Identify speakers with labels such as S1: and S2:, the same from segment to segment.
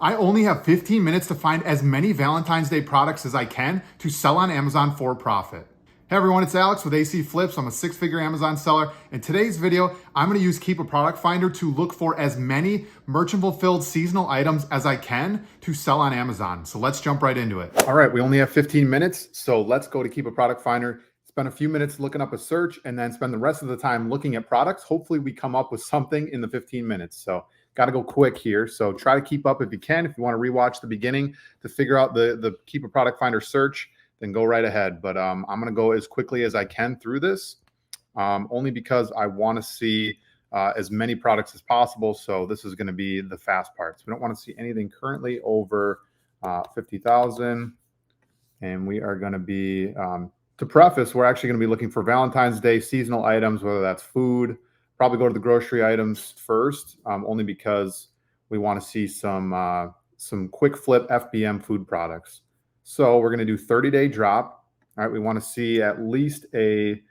S1: I only have 15 minutes to find as many Valentine's Day products as I can to sell on Amazon for profit. Hey everyone, it's Alex with AC Flips. I'm a six-figure Amazon seller. In today's video, I'm gonna use Keepa Product Finder to look for as many merchant fulfilled seasonal items as I can to sell on Amazon. So let's jump right into it. All right, we only have 15 minutes, so let's go to Keepa Product Finder, spend a few minutes looking up a search, and then spend the rest of the time looking at products. Hopefully we come up with something in the 15 minutes. So got to go quick here. So try to keep up if you can. If you want to rewatch the beginning to figure out the Keepa Product Finder search, then go right ahead. But I'm going to go as quickly as I can through this, only because I want to see as many products as possible. So this is going to be the fast parts. We don't want to see anything currently over 50,000. And we are going to be, to preface, we're actually going to be looking for Valentine's Day seasonal items, whether that's food. Probably go to the grocery items first, only because we want to see some quick flip FBM food products. So we're going to do 30-day drop. All right, we want to see at least a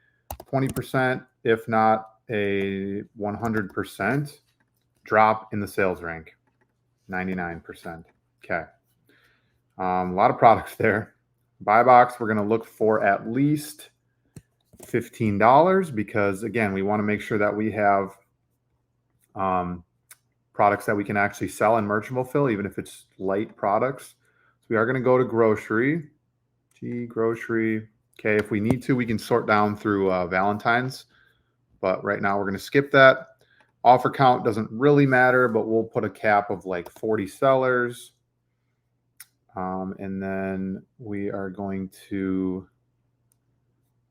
S1: 20%, if not a 100% drop in the sales rank. 99%. Okay. A lot of products there. Buy box, we're going to look for at least $15 because, again, we want to make sure that we have products that we can actually sell and merchant fulfill, even if it's light products. So we are going to go to grocery. Grocery. Okay, if we need to, we can sort down through Valentine's, but right now we're going to skip that. Offer count doesn't really matter, but we'll put a cap of like 40 sellers. And then we are going to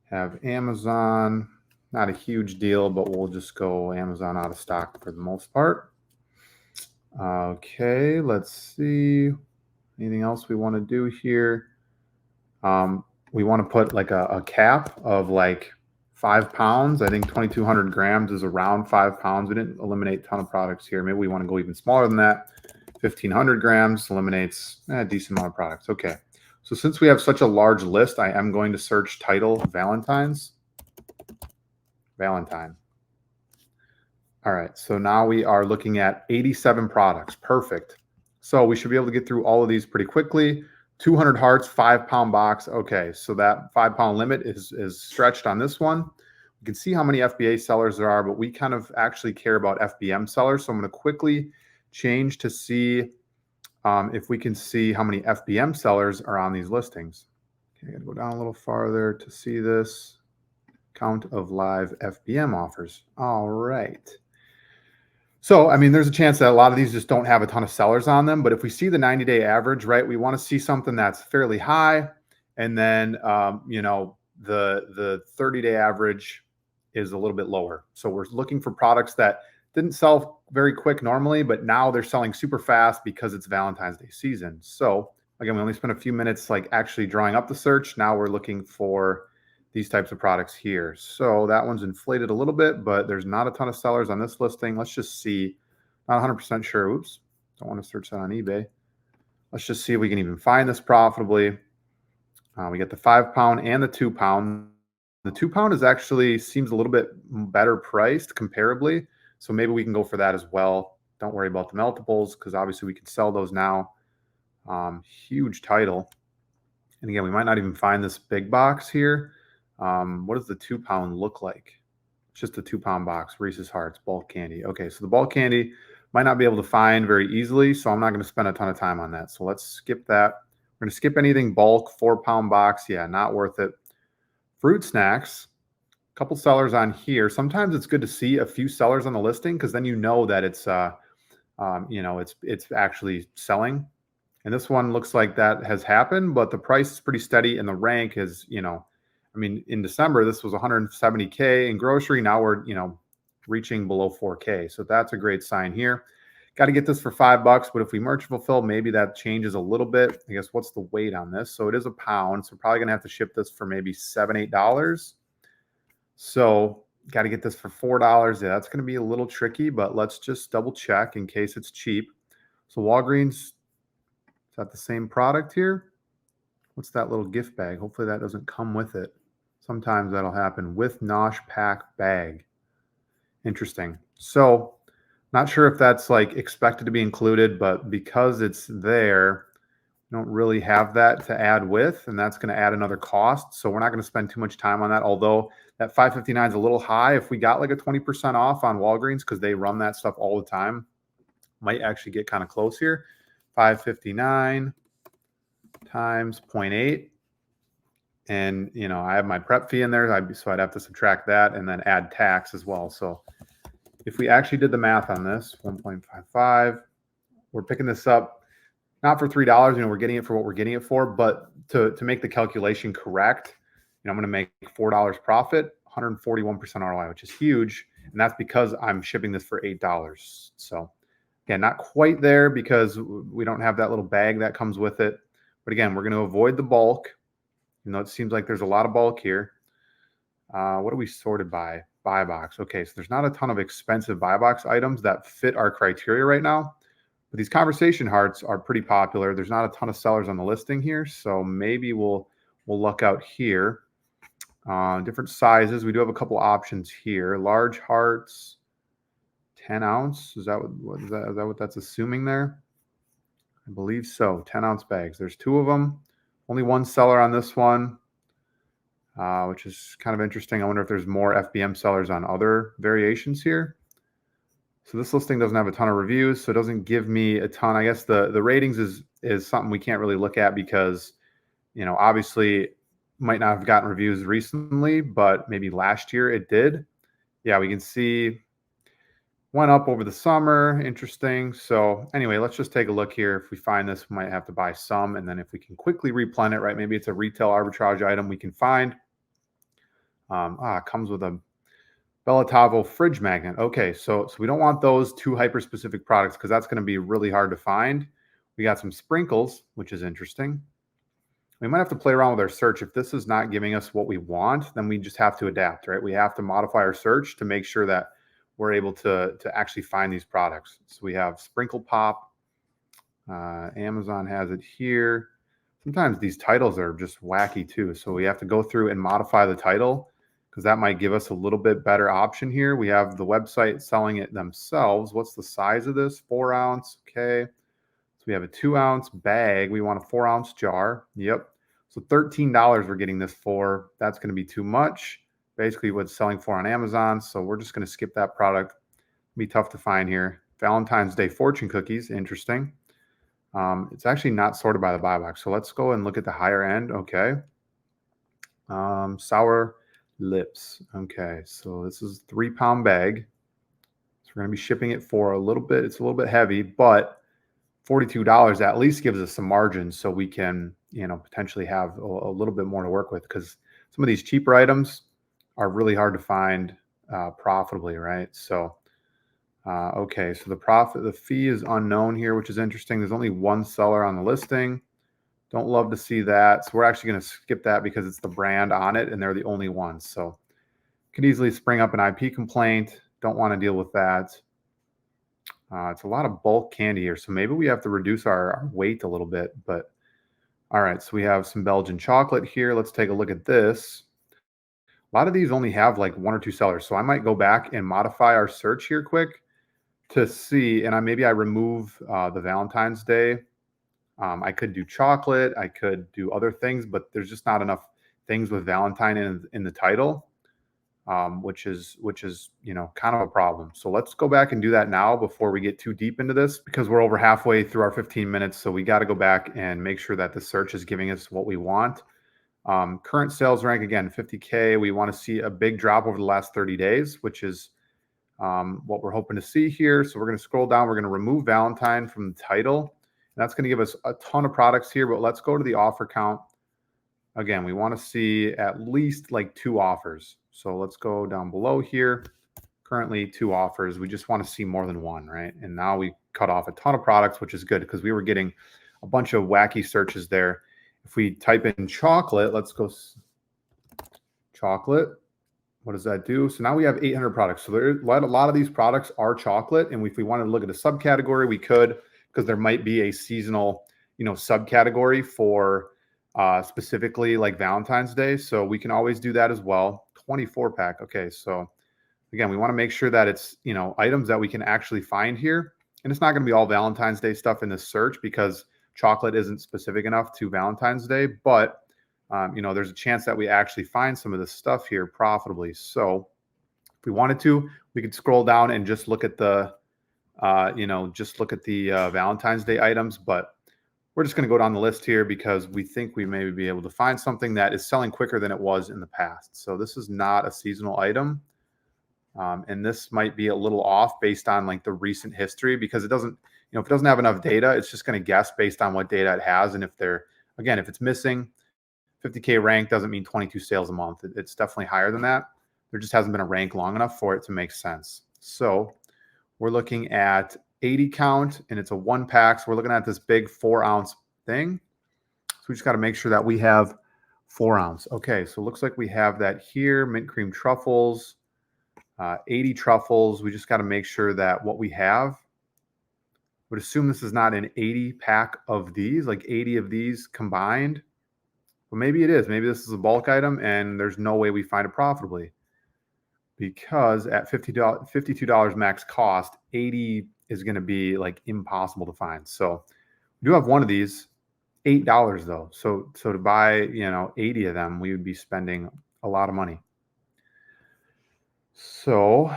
S1: have Amazon, not a huge deal, but we'll just go Amazon out of stock for the most part. Okay, let's see. Anything else we want to do here? We want to put like a cap of like 5 pounds. I think 2,200 grams is around 5 pounds. We didn't eliminate a ton of products here. Maybe we want to go even smaller than that. 1,500 grams eliminates a decent amount of products. Okay. So since we have such a large list, I am going to search title Valentine's. Valentine. All right, so now we are looking at 87 products. Perfect. So we should be able to get through all of these pretty quickly. 200 hearts, 5-pound box. Okay, so that 5-pound limit is stretched on this one. You can see how many FBA sellers there are, but we kind of actually care about FBM sellers. So I'm going to quickly change to see if we can see how many FBM sellers are on these listings. Okay, I'm going to go down a little farther to see this. Count of live FBM offers. All right. So, I mean, there's a chance that a lot of these just don't have a ton of sellers on them, but if we see the 90-day average, right, we want to see something that's fairly high, and then, you know, the 30-day average is a little bit lower. So we're looking for products that didn't sell very quick normally, but now they're selling super fast because it's Valentine's Day season. So again, we only spent a few minutes like actually drawing up the search. Now we're looking for these types of products here. So that one's inflated a little bit, but there's not a ton of sellers on this listing. Let's just see. Not 100% sure. Oops. Don't want to search that on eBay. Let's just see if we can even find this profitably. We get the 5-pound and the 2-pound. The 2-pound is actually seems a little bit better priced comparably. So maybe we can go for that as well. Don't worry about the multiples because obviously we can sell those now. Huge title. And again, we might not even find this big box here. What does the 2-pound look like? It's just a 2-pound box, Reese's Hearts, bulk candy. Okay, so the bulk candy might not be able to find very easily, so I'm not going to spend a ton of time on that. So let's skip that. We're going to skip anything bulk, 4-pound box. Yeah, not worth it. Fruit snacks, a couple sellers on here. Sometimes it's good to see a few sellers on the listing because then you know that it's, you know, it's actually selling. And this one looks like that has happened, but the price is pretty steady and the rank is, you know, I mean, in December, this was 170K in grocery. Now we're, you know, reaching below 4K. So that's a great sign here. Got to get this for $5, but if we merchant fulfill, maybe that changes a little bit. I guess what's the weight on this? So it is a pound. So we're probably going to have to ship this for maybe $7, $8. So got to get this for $4. Yeah, that's going to be a little tricky, but let's just double check in case it's cheap. So Walgreens, is that the same product here? What's that little gift bag? Hopefully that doesn't come with it. Sometimes that'll happen with Nosh Pack bag. Interesting. So Not sure if that's like expected to be included, but because it's there, we don't really have that to add with, and that's going to add another cost. So we're not going to spend too much time on that. Although that 559 is a little high. If we got like a 20% off on Walgreens, because they run that stuff all the time, might actually get kind of close here. 559 times 0.8. And, you know, I have my prep fee in there, so I'd have to subtract that and then add tax as well. So if we actually did the math on this, 1.55, we're picking this up not for $3, you know, we're getting it for what we're getting it for, but to make the calculation correct, you know, I'm going to make $4 profit, 141% ROI, which is huge. And that's because I'm shipping this for $8. So again, not quite there because we don't have that little bag that comes with it. But again, we're going to avoid the bulk. You know, it seems like there's a lot of bulk here. What are we sorted by? Buy box. Okay, so there's not a ton of expensive buy box items that fit our criteria right now. But these conversation hearts are pretty popular. There's not a ton of sellers on the listing here, so maybe we'll luck out here. Different sizes. We do have a couple options here. Large hearts, 10 ounce. Is that what that's assuming there? I believe so. 10 ounce bags. There's two of them. Only one seller on this one, which is kind of interesting. I wonder if there's more FBM sellers on other variations here. So this listing doesn't have a ton of reviews, so it doesn't give me a ton. I guess the ratings is something we can't really look at because, you know, obviously might not have gotten reviews recently, but maybe last year it did. Yeah, we can see went up over the summer. Interesting. So anyway, let's just take a look here. If we find this, we might have to buy some. And then if we can quickly replenish it, right? Maybe it's a retail arbitrage item we can find. It comes with a Bellatavo fridge magnet. Okay, so we don't want those two hyper-specific products because that's going to be really hard to find. We got some sprinkles, which is interesting. We might have to play around with our search. If this is not giving us what we want, then we just have to adapt, right? We have to modify our search to make sure that we're able to actually find these products. So we have Sprinkle Pop. Amazon has it here. Sometimes these titles are just wacky too. So we have to go through and modify the title because that might give us a little bit better option here. We have the website selling it themselves. What's the size of this? 4 ounce. Okay. So we have a 2 ounce bag. We want a 4 ounce jar. Yep. So $13 we're getting this for. That's going to be too much. Basically what it's selling for on Amazon. So we're just going to skip that product. It'll be tough to find here. Valentine's Day fortune cookies. Interesting. It's actually not sorted by the buy box. So let's go and look at the higher end. Okay. Sour lips. Okay. So this is a 3-pound bag. So we're going to be shipping it for a little bit. It's a little bit heavy, but $42 at least gives us some margin so we can, you know, potentially have a little bit more to work with because some of these cheaper items are really hard to find profitably, right? So, okay, so the fee is unknown here, which is interesting. There's only one seller on the listing. Don't love to see that. So we're actually going to skip that because it's the brand on it and they're the only ones. So could easily spring up an IP complaint. Don't want to deal with that. It's a lot of bulk candy here, so maybe we have to reduce our weight a little bit. But all right, so we have some Belgian chocolate here. Let's take a look at this. A lot of these only have like 1 or 2 sellers, so I might go back and modify our search here quick to see. And maybe I remove the Valentine's Day. I could do chocolate. I could do other things, but there's just not enough things with Valentine in the title. Which is, you know, kind of a problem. So let's go back and do that now before we get too deep into this because we're over halfway through our 15 minutes. So we got to go back and make sure that the search is giving us what we want. Current sales rank, again, 50K. We want to see a big drop over the last 30 days, which is what we're hoping to see here. So we're going to scroll down. We're going to remove Valentine from the title. And that's going to give us a ton of products here, but let's go to the offer count. Again, we want to see at least like 2 offers. So let's go down below here. Currently 2 offers. We just want to see more than 1, right? And now we cut off a ton of products, which is good because we were getting a bunch of wacky searches there. If we type in chocolate, let's go chocolate. What does that do? So now we have 800 products. So a lot of these products are chocolate. And if we wanted to look at a subcategory, we could, because there might be a seasonal, you know, subcategory for specifically like Valentine's Day. So we can always do that as well. 24 pack. Okay. So Again, we want to make sure that it's, items that we can actually find here. And it's not going to be all Valentine's Day stuff in this search because chocolate isn't specific enough to Valentine's Day. But, there's a chance that we actually find some of this stuff here profitably. So if we wanted to, we could scroll down and just look at the, Valentine's Day items. But we're just going to go down the list here because we think we may be able to find something that is selling quicker than it was in the past. So this is not a seasonal item. And this might be a little off based on like the recent history because it doesn't, if it doesn't have enough data, it's just going to guess based on what data it has. And if it's missing 50K rank doesn't mean 22 sales a month. It's definitely higher than that. There just hasn't been a rank long enough for it to make sense. So we're looking at 80 count and it's a 1-pack. So we're looking at this big 4-ounce thing. So we just got to make sure that we have 4 ounce. Okay. So it looks like we have that here. Mint cream truffles, 80 truffles. We just got to make sure that what we have, would assume this is not an 80 pack of these, like 80 of these combined. But maybe it is. Maybe this is a bulk item and there's no way we find it profitably. Because at $52 max cost, 80 is going to be like impossible to find. So we do have one of these, $8 though. So to buy, 80 of them, we would be spending a lot of money. So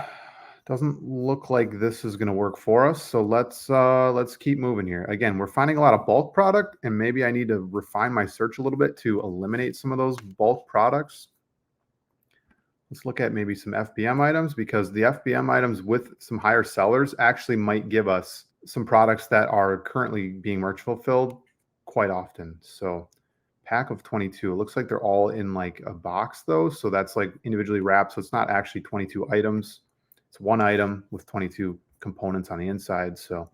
S1: doesn't look like this is going to work for us. So let's keep moving here. Again, we're finding a lot of bulk product and maybe I need to refine my search a little bit to eliminate some of those bulk products. Let's look at maybe some FBM items because the FBM items with some higher sellers actually might give us some products that are currently being merch fulfilled quite often. So pack of 22, it looks like they're all in like a box though. So that's like individually wrapped. So it's not actually 22 items. It's one item with 22 components on the inside. So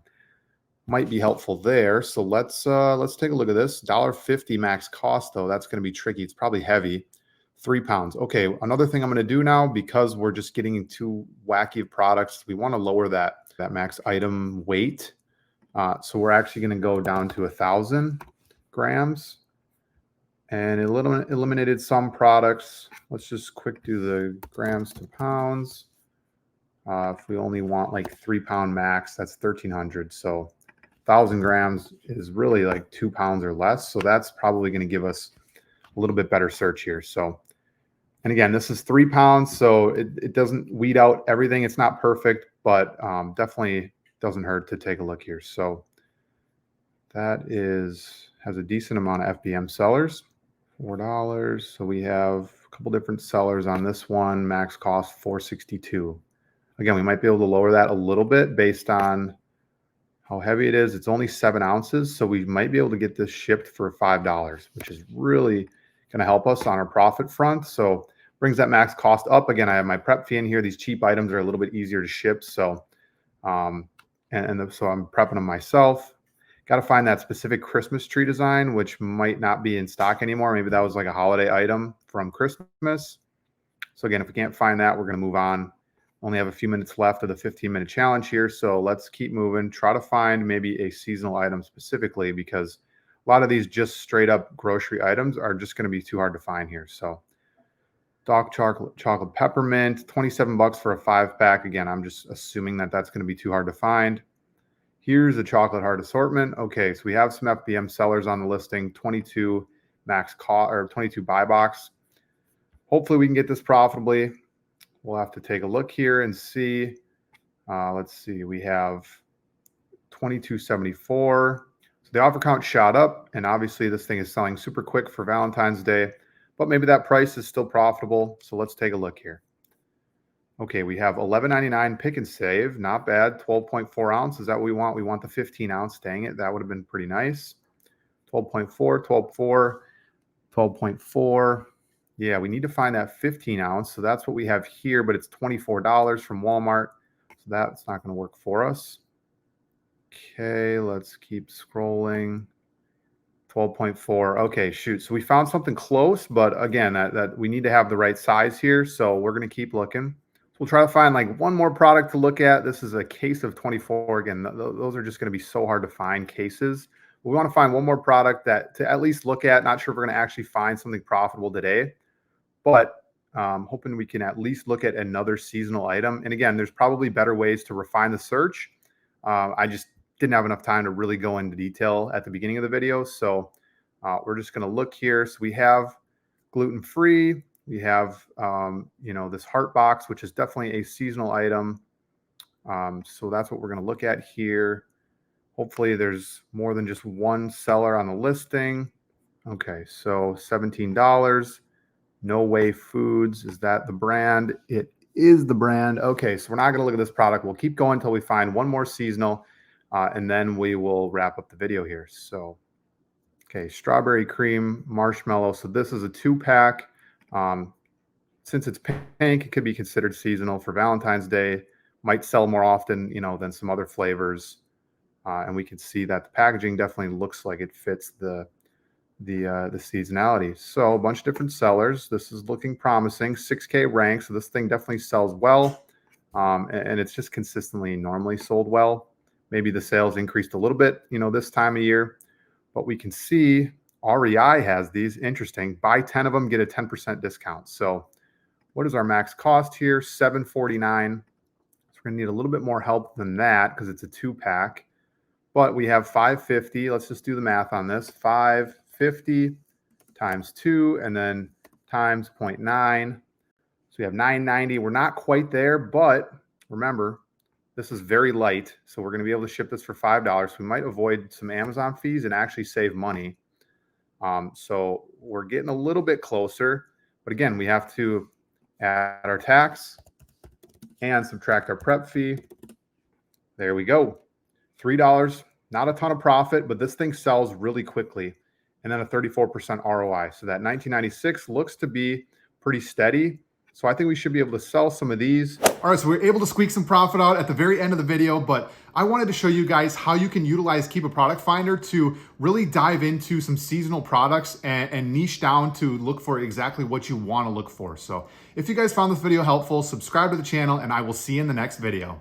S1: might be helpful there. So let's take a look at this. $1.50 max cost though. That's going to be tricky. It's probably heavy. 3 pounds. Okay. Another thing I'm going to do now, because we're just getting into wacky products, we want to lower that max item weight. So we're actually going to go down to 1,000 grams and eliminated some products. Let's just quick do the grams to pounds. If we only want like 3 pound max, that's 1,300. So 1,000 grams is really like 2 pounds or less. So that's probably going to give us a little bit better search here. So, and again, this is 3 pounds, so it doesn't weed out everything. It's not perfect, but definitely doesn't hurt to take a look here. So that has a decent amount of FBM sellers, $4. So we have a couple different sellers on this one. Max cost $4.62. Again, we might be able to lower that a little bit based on how heavy it is. It's only 7 ounces, so we might be able to get this shipped for $5, which is really going to help us on our profit front. So brings that max cost up. Again, I have my prep fee in here. These cheap items are a little bit easier to ship. So, so I'm prepping them myself. Got to find that specific Christmas tree design, which might not be in stock anymore. Maybe that was like a holiday item from Christmas. So again, if we can't find that, we're going to move on. Only have a few minutes left of the 15-minute challenge here. So let's keep moving. Try to find maybe a seasonal item specifically because a lot of these just straight up grocery items are just going to be too hard to find here. So dark chocolate peppermint, $27 for a 5-pack. Again, I'm just assuming that that's going to be too hard to find. Here's a chocolate heart assortment. Okay, so we have some FBM sellers on the listing, 22 max cost or 22 buy box. Hopefully we can get this profitably. We'll have to take a look here and see. Let's see, we have 22.74. So the offer count shot up, and obviously this thing is selling super quick for Valentine's Day, but maybe that price is still profitable. So let's take a look here. Okay, we have $11.99 pick and save. Not bad. 12.4 ounce. Is that what we want? We want the 15 ounce. Dang it. That would have been pretty nice. 12.4, 12.4, 12.4. Yeah, we need to find that 15 ounce. So that's what we have here, but it's $24 from Walmart. So that's not going to work for us. Okay, let's keep scrolling. 12.4. Okay, shoot. So we found something close, but again, that we need to have the right size here. So we're going to keep looking. So we'll try to find like one more product to look at. This is a case of 24. Again, those are just going to be so hard to find cases. We want to find one more product that to at least look at. Not sure if we're going to actually find something profitable today, but Hoping we can at least look at another seasonal item. And again, there's probably better ways to refine the search. I just didn't have enough time to really go into detail at the beginning of the video. So we're just going to look here. So we have gluten-free. We have, this heart box, which is definitely a seasonal item. So that's what we're going to look at here. Hopefully there's more than just one seller on the listing. Okay, so $17. No Way Foods. Is that the brand? It is the brand. Okay, so we're not going to look at this product. We'll keep going until we find one more seasonal, and then we will wrap up the video here. So, okay, strawberry cream marshmallow. So this is a 2-pack. Since it's pink, it could be considered seasonal for Valentine's Day. Might sell more often, than some other flavors. And we can see that the packaging definitely looks like it fits the seasonality. So a bunch of different sellers. This is looking promising. 6K rank. So this thing definitely sells well. And it's just consistently normally sold well. Maybe the sales increased a little bit, this time of year. But we can see REI has these. Interesting. Buy 10 of them, get a 10% discount. So what is our max cost here? $7.49. So we're going to need a little bit more help than that because it's a 2-pack. But we have $5.50. Let's just do the math on this. $5.50 times 2 and then times 0.9. So we have $9.90. We're not quite there, but remember, this is very light. So we're going to be able to ship this for $5. We might avoid some Amazon fees and actually save money. So we're getting a little bit closer. But again, we have to add our tax and subtract our prep fee. There we go. $3, not a ton of profit, but this thing sells really quickly. And then a 34% ROI. So that $19.96 looks to be pretty steady. So I think we should be able to sell some of these. All right, so we're able to squeak some profit out at the very end of the video, but I wanted to show you guys how you can utilize Keepa Product Finder to really dive into some seasonal products and niche down to look for exactly what you want to look for. So if you guys found this video helpful, subscribe to the channel and I will see you in the next video.